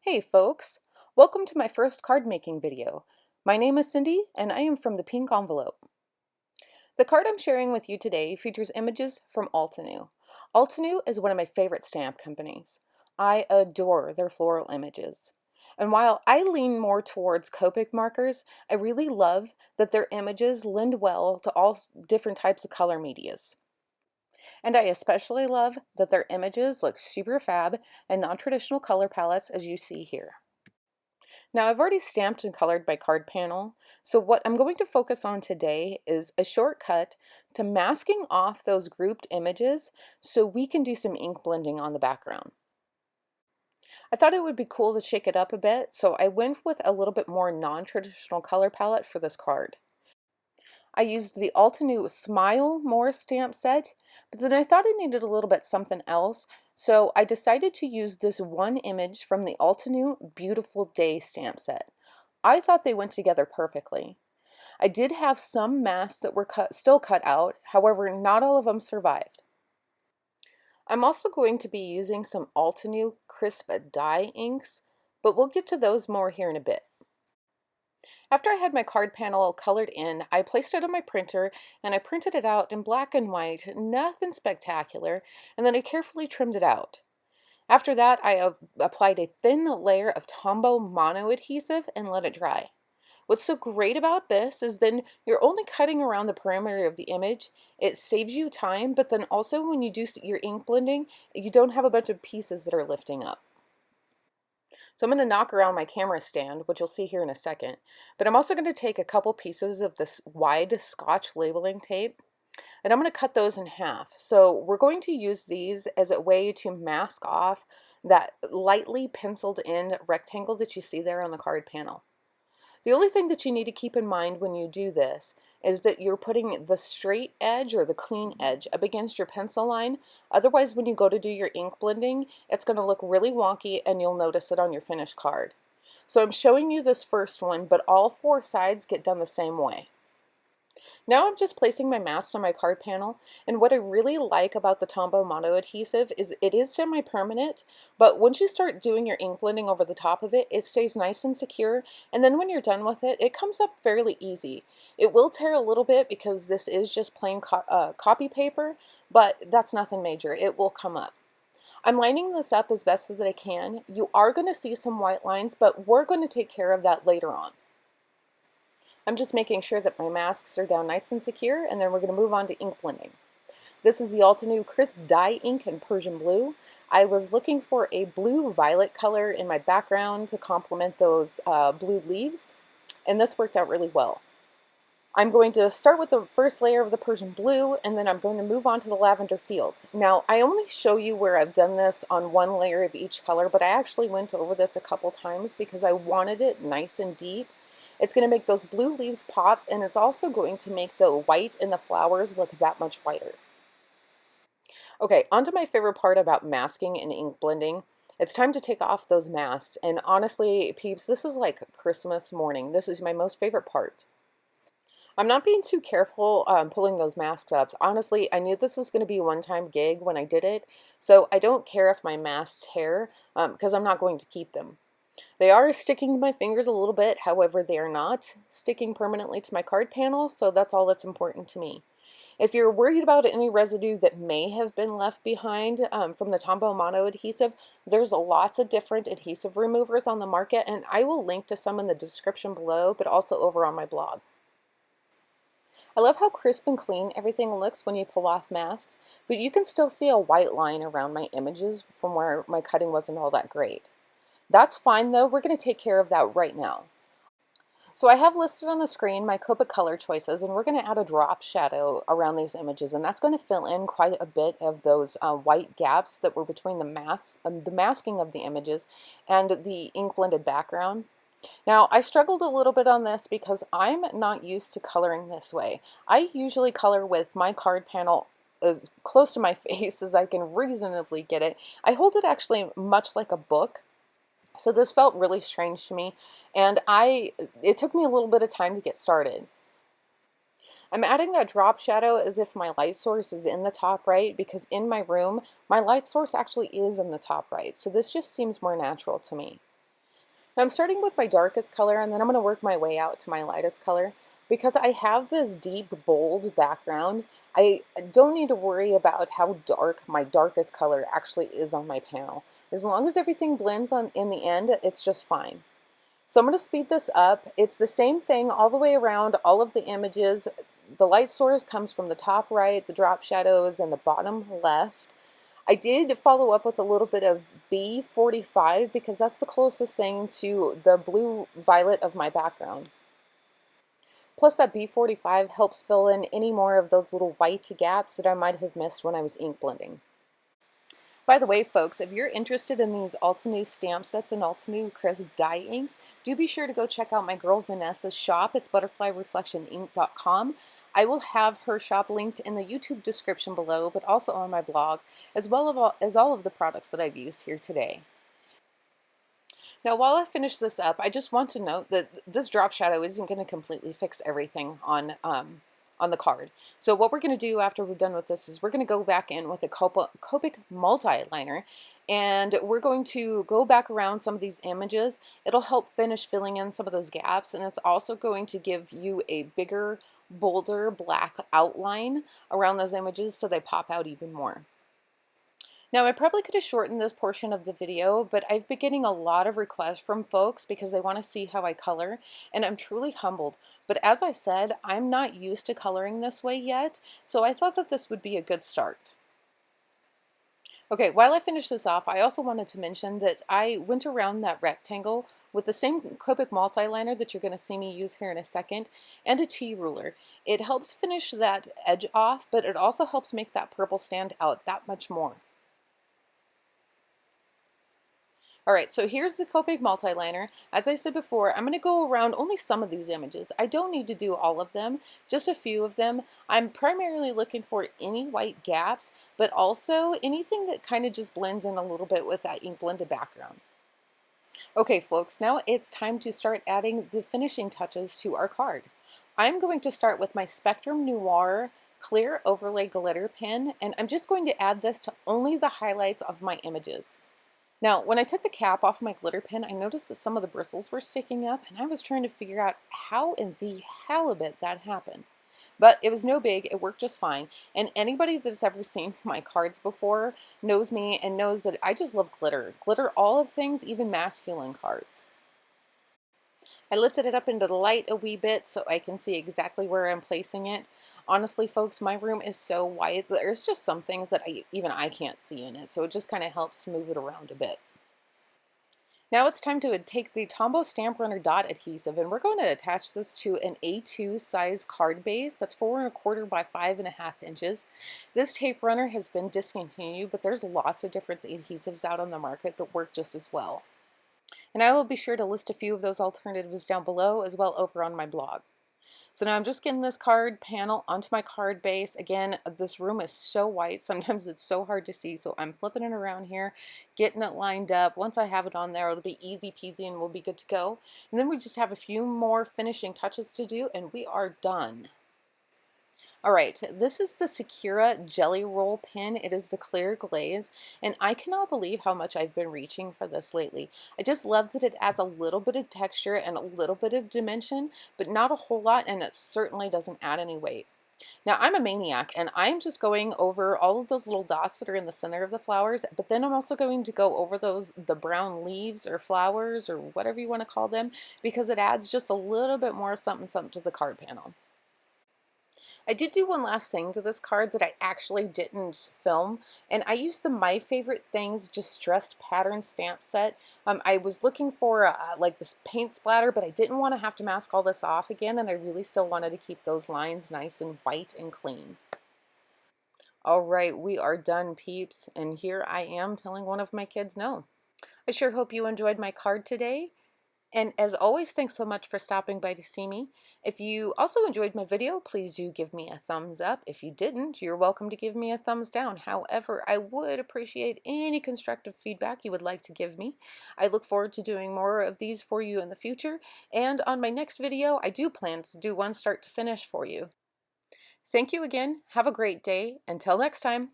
Hey folks, welcome to my first card making video. My name is Cindy and I am from the Pink Envelope. The card I'm sharing with you today features images from Altenew. Altenew is one of my favorite stamp companies. I adore their floral images. And while I lean more towards Copic markers, I really love that their images lend well to all different types of color medias. And I especially love that their images look super fab and non-traditional color palettes as you see here. Now I've already stamped and colored my card panel, so what I'm going to focus on today is a shortcut to masking off those grouped images so we can do some ink blending on the background. I thought it would be cool to shake it up a bit, so I went with a little bit more non-traditional color palette for this card. I used the Altenew Smile More stamp set, but then I thought I needed a little bit something else, so I decided to use this one image from the Altenew Beautiful Day stamp set. I thought they went together perfectly. I did have some masks that were still cut out, however, not all of them survived. I'm also going to be using some Altenew Crisp dye inks, but we'll get to those more here in a bit. After I had my card panel colored in, I placed it on my printer and I printed it out in black and white, nothing spectacular, and then I carefully trimmed it out. After that, I applied a thin layer of Tombow mono adhesive and let it dry. What's so great about this is then you're only cutting around the perimeter of the image. It saves you time, but then also when you do your ink blending, you don't have a bunch of pieces that are lifting up. So I'm going to knock around my camera stand, which you'll see here in a second. But I'm also going to take a couple pieces of this wide Scotch labeling tape, and I'm going to cut those in half. So we're going to use these as a way to mask off that lightly penciled in rectangle that you see there on the card panel. The only thing that you need to keep in mind when you do this is that you're putting the straight edge or the clean edge up against your pencil line. Otherwise, when you go to do your ink blending, it's going to look really wonky and you'll notice it on your finished card. So I'm showing you this first one, but all four sides get done the same way. Now I'm just placing my masks on my card panel, and what I really like about the Tombow mono adhesive is it is semi-permanent, but once you start doing your ink blending over the top of it, it stays nice and secure, and then when you're done with it, it comes up fairly easy. It will tear a little bit because this is just plain copy paper, but that's nothing major. It will come up. I'm lining this up as best as I can. You are going to see some white lines, but we're going to take care of that later on. I'm just making sure that my masks are down nice and secure, and then we're going to move on to ink blending. This is the Altenew Crisp Dye Ink in Persian Blue. I was looking for a blue-violet color in my background to complement those blue leaves, and this worked out really well. I'm going to start with the first layer of the Persian Blue, and then I'm going to move on to the Lavender Fields. Now, I only show you where I've done this on one layer of each color, but I actually went over this a couple times because I wanted it nice and deep. It's going to make those blue leaves pop, and it's also going to make the white in the flowers look that much whiter. Okay, on to my favorite part about masking and ink blending. It's time to take off those masks, and honestly, peeps, this is like Christmas morning. This is my most favorite part. I'm not being too careful pulling those masks up. Honestly, I knew this was going to be a one-time gig when I did it, so I don't care if my masks tear because I'm not going to keep them. They are sticking to my fingers a little bit, however, they are not sticking permanently to my card panel, so that's all that's important to me. If you're worried about any residue that may have been left behind from the Tombow mono adhesive, there's lots of different adhesive removers on the market, and I will link to some in the description below, but also over on my blog. I love how crisp and clean everything looks when you pull off masks, but you can still see a white line around my images from where my cutting wasn't all that great. That's fine though, we're going to take care of that right now. So I have listed on the screen my Copic color choices, and we're going to add a drop shadow around these images, and that's going to fill in quite a bit of those white gaps that were between the masking of the images and the ink blended background. Now I struggled a little bit on this because I'm not used to coloring this way. I usually color with my card panel as close to my face as I can reasonably get it. I hold it actually much like a book. So this felt really strange to me, and it took me a little bit of time to get started. I'm adding that drop shadow as if my light source is in the top right, because in my room, my light source actually is in the top right, so this just seems more natural to me. Now I'm starting with my darkest color, and then I'm going to work my way out to my lightest color. Because I have this deep, bold background, I don't need to worry about how dark my darkest color actually is on my panel. As long as everything blends on in the end, it's just fine. So I'm going to speed this up. It's the same thing all the way around all of the images. The light source comes from the top right, the drop shadows in the bottom left. I did follow up with a little bit of B45 because that's the closest thing to the blue violet of my background. Plus that B45 helps fill in any more of those little white gaps that I might have missed when I was ink blending. By the way, folks, if you're interested in these Altenew stamp sets and Altenew crisp dye inks, do be sure to go check out my girl Vanessa's shop. It's butterflyreflectionink.com. I will have her shop linked in the YouTube description below, but also on my blog, as well as all of the products that I've used here today. Now, while I finish this up, I just want to note that this drop shadow isn't going to completely fix everything on the card. So what we're going to do after we're done with this is we're going to go back in with a Copic Multiliner, and we're going to go back around some of these images. It'll help finish filling in some of those gaps, and it's also going to give you a bigger, bolder black outline around those images so they pop out even more. Now, I probably could have shortened this portion of the video, but I've been getting a lot of requests from folks because they want to see how I color, and I'm truly humbled. But as I said, I'm not used to coloring this way yet, so I thought that this would be a good start. Okay, while I finish this off, I also wanted to mention that I went around that rectangle with the same Copic Multiliner that you're going to see me use here in a second, and a T-ruler. It helps finish that edge off, but it also helps make that purple stand out that much more. Alright, so here's the Copic Multiliner. As I said before, I'm going to go around only some of these images. I don't need to do all of them, just a few of them. I'm primarily looking for any white gaps, but also anything that kind of just blends in a little bit with that ink blended background. Okay, folks, now it's time to start adding the finishing touches to our card. I'm going to start with my Spectrum Noir clear overlay glitter pen, and I'm just going to add this to only the highlights of my images. Now, when I took the cap off my glitter pen, I noticed that some of the bristles were sticking up, and I was trying to figure out how in the halibut that happened. But it was no big, it worked just fine, and anybody that's ever seen my cards before knows me and knows that I just love glitter. Glitter all of things, even masculine cards. I lifted it up into the light a wee bit so I can see exactly where I'm placing it. Honestly, folks, my room is so white, there's just some things that even I can't see in it, so it just kind of helps move it around a bit. Now it's time to take the Tombow Stamp Runner Dot Adhesive, and we're going to attach this to an A2 size card base that's 4¼ by 5½ inches. This tape runner has been discontinued, but there's lots of different adhesives out on the market that work just as well. And I will be sure to list a few of those alternatives down below as well over on my blog. So now I'm just getting this card panel onto my card base. Again, this room is so white, sometimes it's so hard to see, so I'm flipping it around here, getting it lined up. Once I have it on there, it'll be easy peasy and we'll be good to go. And then we just have a few more finishing touches to do and we are done. Alright, this is the Sakura Jelly Roll Pen. It is the clear glaze, and I cannot believe how much I've been reaching for this lately. I just love that it adds a little bit of texture and a little bit of dimension, but not a whole lot, and it certainly doesn't add any weight. Now, I'm a maniac, and I'm just going over all of those little dots that are in the center of the flowers, but then I'm also going to go over the brown leaves or flowers or whatever you want to call them, because it adds just a little bit more something to the card panel. I did do one last thing to this card that I actually didn't film, and I used the My Favorite Things Distressed Pattern stamp set. I was looking for like this paint splatter, but I didn't want to have to mask all this off again, and I really still wanted to keep those lines nice and white and clean. Alright, we are done, peeps, and here I am telling one of my kids no. I sure hope you enjoyed my card today. And as always, thanks so much for stopping by to see me. If you also enjoyed my video, please do give me a thumbs up. If you didn't, you're welcome to give me a thumbs down. However, I would appreciate any constructive feedback you would like to give me. I look forward to doing more of these for you in the future. And on my next video, I do plan to do one start to finish for you. Thank you again. Have a great day. Until next time.